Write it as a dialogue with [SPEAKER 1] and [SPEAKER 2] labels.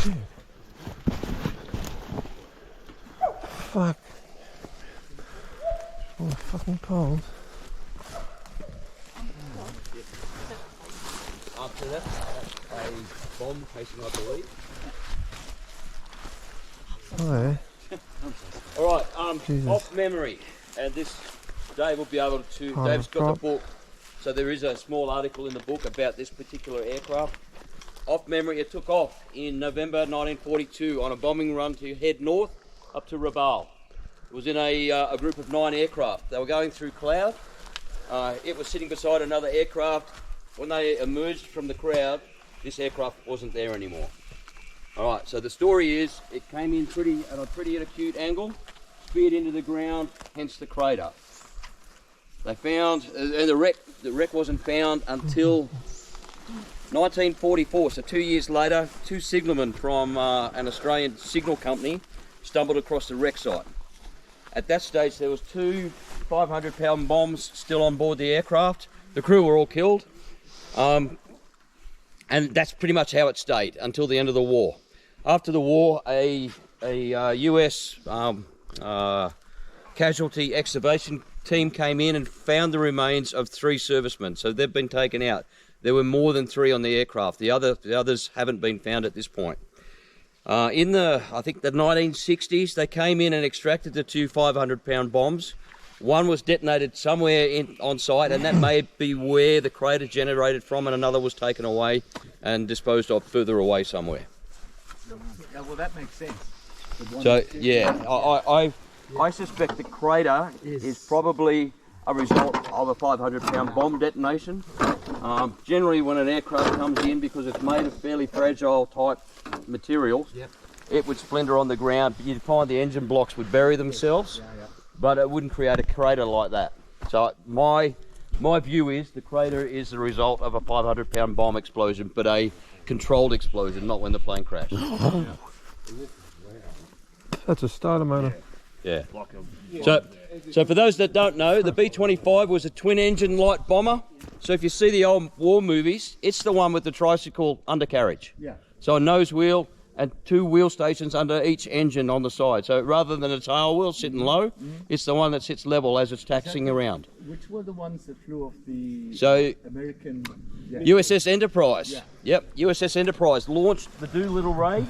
[SPEAKER 1] shit. Fuck. Oh, fucking cold.
[SPEAKER 2] After that, a bomb casing, I believe.
[SPEAKER 1] Oh, yeah.
[SPEAKER 2] Alright,
[SPEAKER 1] Jesus.
[SPEAKER 2] off memory, and this, Dave will be able to,
[SPEAKER 1] Oh,
[SPEAKER 2] Dave's got
[SPEAKER 1] drop.
[SPEAKER 2] the book, so there is a small article in the book about this particular aircraft. Off memory, it took off in November 1942 on a bombing run to head north up to Rabaul. It was in a group of 9 aircraft. They were going through cloud. It was sitting beside another aircraft. When they emerged from the crowd, this aircraft wasn't there anymore. Alright, so the story is, it came in at a pretty acute angle, speared into the ground, hence the crater. They found, and the wreck wasn't found until 1944, so 2 years later, 2 signalmen from an Australian signal company stumbled across the wreck site. At that stage, there was 2 500-pound bombs still on board the aircraft. The crew were all killed, and that's pretty much how it stayed until the end of the war. After the war, a US casualty excavation team came in and found the remains of 3 servicemen, so they've been taken out. There were more than 3 on the aircraft. The others haven't been found at this point. In I think the 1960s, they came in and extracted the 2 500-pound bombs. One was detonated somewhere on site, and that may be where the crater generated from, and another was taken away and disposed of further away somewhere.
[SPEAKER 3] Yeah, well, that makes sense.
[SPEAKER 2] So yeah, I suspect the crater is probably a result of a 500-pound bomb detonation. Generally, when an aircraft comes in, because it's made of fairly fragile type materials, it would splinter on the ground. You'd find the engine blocks would bury themselves, but it wouldn't create a crater like that. So my view is the crater is the result of a 500-pound bomb explosion, but a controlled explosion, not when the plane crashed.
[SPEAKER 1] That's a starter motor.
[SPEAKER 2] Yeah. So for those that don't know, the B-25 was a twin-engine light bomber. So if you see the old war movies, it's the one with the tricycle undercarriage.
[SPEAKER 3] Yeah.
[SPEAKER 2] So a nose wheel and 2 wheel stations under each engine on the side. So rather than a tail wheel sitting low, it's the one that sits level as it's taxiing around.
[SPEAKER 3] Which were the ones that flew off the
[SPEAKER 2] So
[SPEAKER 3] American...
[SPEAKER 2] USS Enterprise. Yep, USS Enterprise launched the Doolittle Ray.